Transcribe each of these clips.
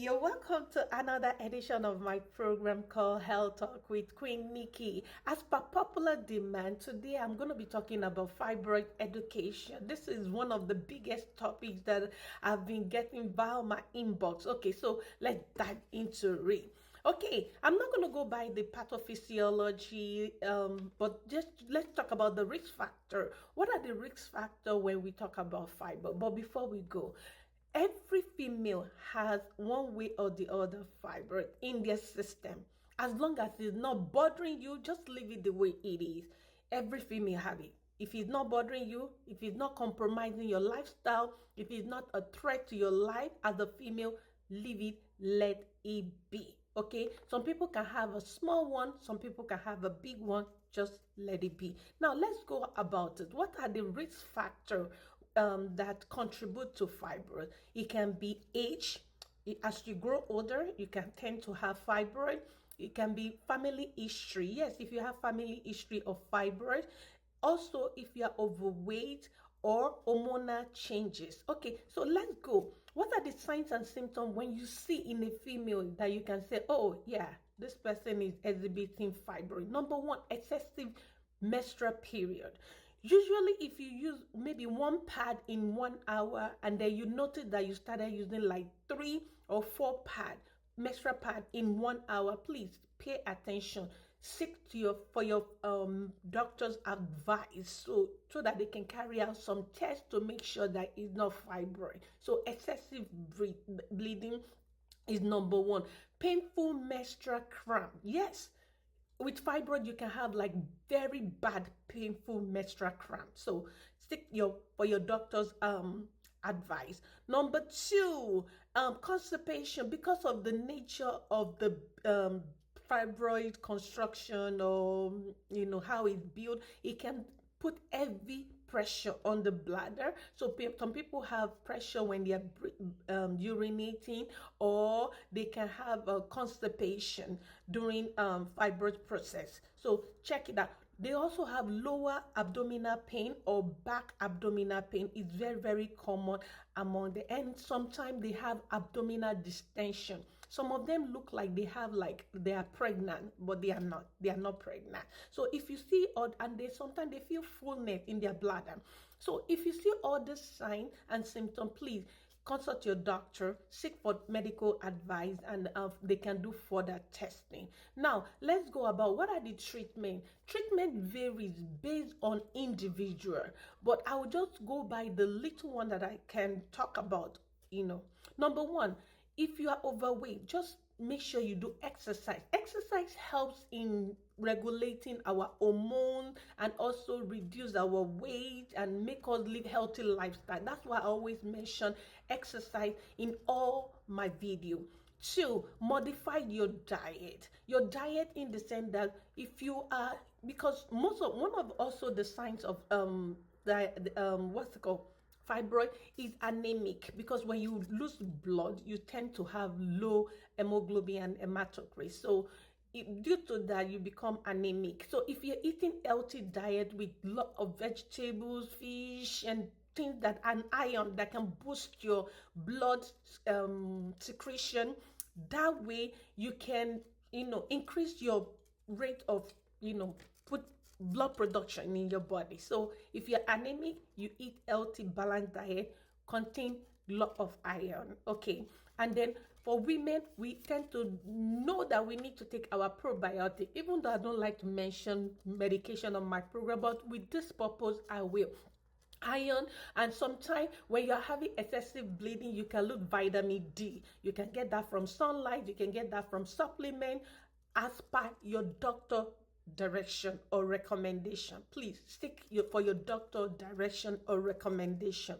You're welcome to another edition of my program called Health Talk with Queen Nikki. As per popular demand, today I'm going to be talking about fibroid education. This is one of the biggest topics that I've been getting via my inbox. Okay, so let's dive into it. Okay, I'm not going to go by the pathophysiology, but just let's talk about the risk factor. What are the risk factors when we talk about fiber? But before we go, every female has one way or the other fibroid in their system. As long as it's not bothering you, just leave it the way it is. Every female have it. If it's not bothering you, if it's not compromising your lifestyle, if it's not a threat to your life as a female, leave it, let it be. Okay, some people can have a small one, some people can have a big one, just let it be. Now let's go about it. What are the risk factors that contribute to fibroid? It can be age. As you grow older, you can tend to have fibroid. It can be family history. Yes, if you have family history of fibroid. Also, if you are overweight or hormonal changes. Okay, so let's go. What are the signs and symptoms when you see in a female that you can say, oh yeah, this person is exhibiting fibroid? Number one, excessive menstrual period. Usually if you use maybe one pad in 1 hour and then you notice that you started using like 3 or 4 menstrual pad in 1 hour, please pay attention. Seek to your doctor's advice so that they can carry out some tests to make sure that it's not fibroid. So excessive bleeding is number one. Painful menstrual cramp. Yes, with fibroid you can have like very bad painful menstrual cramp, so seek for your doctor's advice. Number two, constipation. Because of the nature of the fibroid construction, or how it's built, it can put heavy pressure on the bladder. So some people have pressure when they are urinating, or they can have a constipation during fibroid process. So check it out. They also have lower abdominal pain or back abdominal pain. It's very, very common among them. And sometimes they have abdominal distension. Some of them look like they are pregnant, but they are not. They are not pregnant. So if you see, and sometimes they feel fullness in their bladder. So if you see all these signs and symptoms, please consult your doctor, seek for medical advice, and they can do further testing. Now, let's go about what are the treatment. Treatment varies based on individual, but I will just go by the little one that I can talk about. Number one, if you are overweight, just make sure you do exercise. Exercise helps in regulating our hormone and also reduce our weight and make us live healthy lifestyle. That's why I always mention exercise in all my video. Two, modify your diet. Your diet in the sense that if you are, because one of also the signs of what's it called, fibroid is anemic, because when you lose blood you tend to have low hemoglobin and hematocrit. So due to that you become anemic. So if you're eating healthy diet with lot of vegetables, fish, and things that an iron that can boost your blood secretion, that way you can increase your rate of put blood production in your body. So if you're anemic, you eat healthy balanced diet contain lot of iron. Okay, and then for women, we tend to know that we need to take our probiotic, even though I don't like to mention medication on my program, but with this purpose I will. Iron, and sometimes when you're having excessive bleeding, you can look vitamin D. You can get that from sunlight, you can get that from supplement, as per your doctor direction or recommendation. Please stick for your doctor direction or recommendation.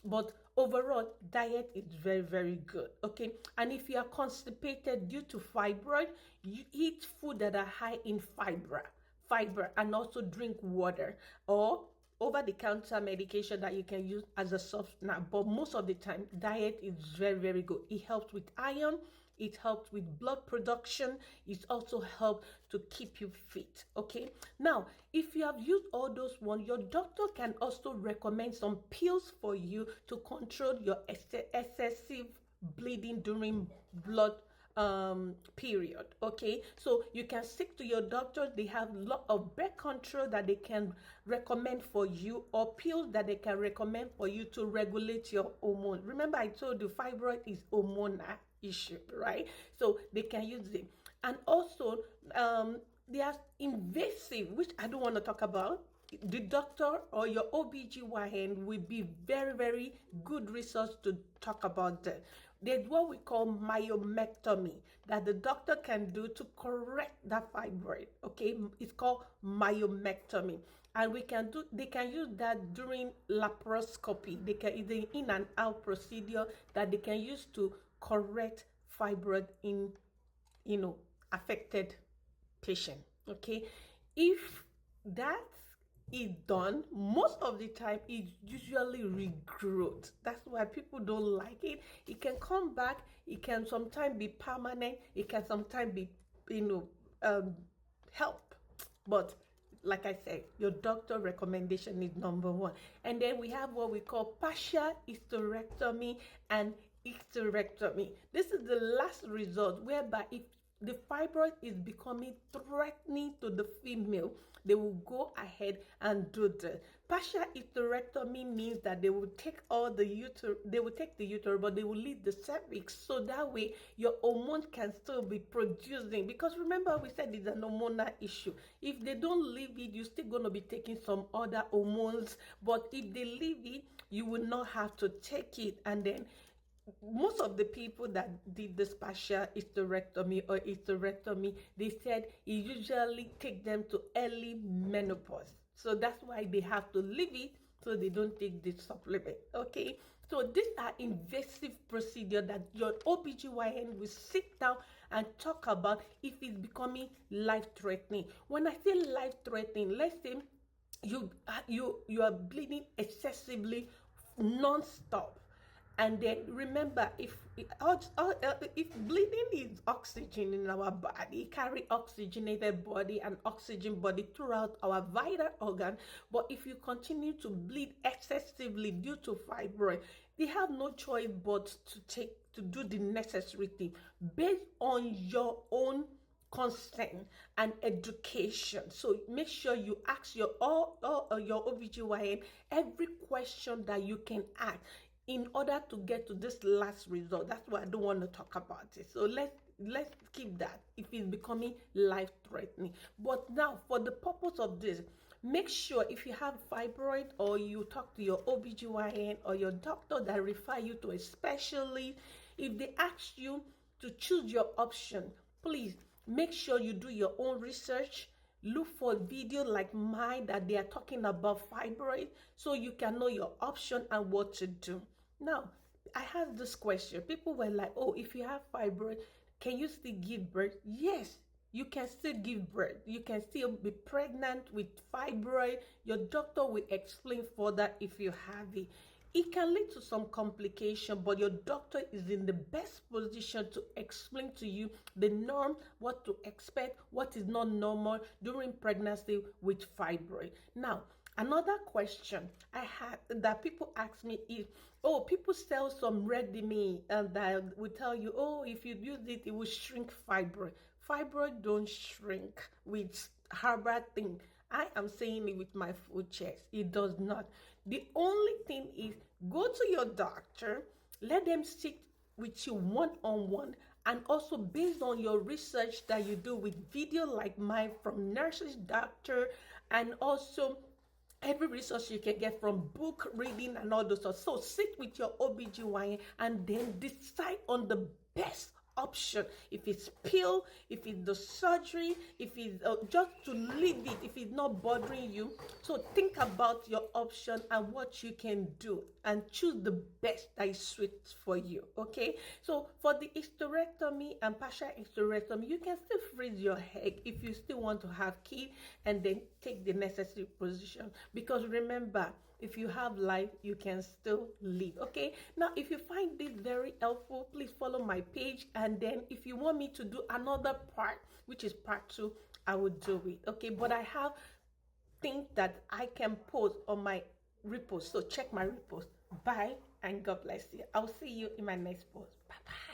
But overall, diet is very, very good. Okay, and if you are constipated due to fibroid, you eat food that are high in fiber, and also drink water or over-the-counter medication that you can use as a softener. But most of the time, diet is very, very good. It helps with iron, it helps with blood production, it also helps to keep you fit. Okay, now if you have used all those ones, your doctor can also recommend some pills for you to control your excessive bleeding during blood period. Okay, so you can stick to your doctor. They have a lot of birth control that they can recommend for you, or pills that they can recommend for you to regulate your hormone. Remember, I told you fibroid is hormonal issue, right? So they can use it. And also they are invasive, which I don't want to talk about. The doctor or your OBGYN will be very, very good resource to talk about that. There's what we call myomectomy that the doctor can do to correct that fibroid. Okay, it's called myomectomy, and they can use that during laparoscopy. They can either in and out procedure that they can use to correct fibroid in affected patient. Okay, if that is done, most of the time it usually regrowth. That's why people don't like it. It can come back, it can sometimes be permanent, it can sometimes be help, but like I said, your doctor recommendation is number one. And then we have what we call partial hysterectomy and hysterectomy. This is the last resort whereby if the fibroid is becoming threatening to the female, they will go ahead and do the partial hysterectomy. Means that they will take all the uterus, they will take the uterus, but they will leave the cervix, so that way your hormone can still be producing. Because remember, we said it's an hormonal issue. If they don't leave it, you're still going to be taking some other hormones, but if they leave it, you will not have to take it. And then most of the people that did this partial hysterectomy or hysterectomy, they said it usually take them to early menopause. So that's why they have to leave it, so they don't take this supplement. Okay, so these are invasive procedure that your OBGYN will sit down and talk about if it's becoming life-threatening. When I say life-threatening, let's say you are bleeding excessively non-stop. And then remember, if bleeding is oxygen in our body, carry oxygenated body and oxygen body throughout our vital organ. But if you continue to bleed excessively due to fibroid, they have no choice but to do the necessary thing based on your own consent and education. So make sure you ask your OBGYN every question that you can ask in order to get to this last result. That's why I don't want to talk about it. So let's keep that if it's becoming life-threatening. But now, for the purpose of this, make sure if you have fibroid, or you talk to your OBGYN or your doctor that refer you to a specialist, if they ask you to choose your option, please make sure you do your own research. Look for video like mine that they are talking about fibroid, so you can know your option and what to do. Now, I had this question. People were like, oh, if you have fibroid, can you still give birth? Yes, you can still give birth. You can still be pregnant with fibroid. Your doctor will explain further if you have it. It can lead to some complication, but your doctor is in the best position to explain to you the norm, what to expect, what is not normal during pregnancy with fibroid. Now, another question I had that people ask me is, oh, people sell some Ready-Me and that will tell you, oh, if you use it, it will shrink fibroid. Fibroid don't shrink with herbal thing. I am saying it with my full chest. It does not. The only thing is, go to your doctor, let them sit with you one-on-one, and also based on your research that you do with video like mine from nurses, doctor, and also every resource you can get from book reading and all those stuff. So sit with your OBGYN and then decide on the best option. If it's pill, if it's the surgery, if it's just to leave it, if it's not bothering you. So think about your option and what you can do and choose the best that is sweet for you. Okay, so for the hysterectomy and partial hysterectomy, you can still freeze your egg if you still want to have kids, and then take the necessary position, because remember, if you have life, you can still live. Okay, now if you find this very helpful, please follow my page, and then if you want me to do another part, which is part 2, I will do it. Okay, but I have things that I can post on my repost, so check my repost. Bye and God bless you. I'll see you in my next post. Bye bye.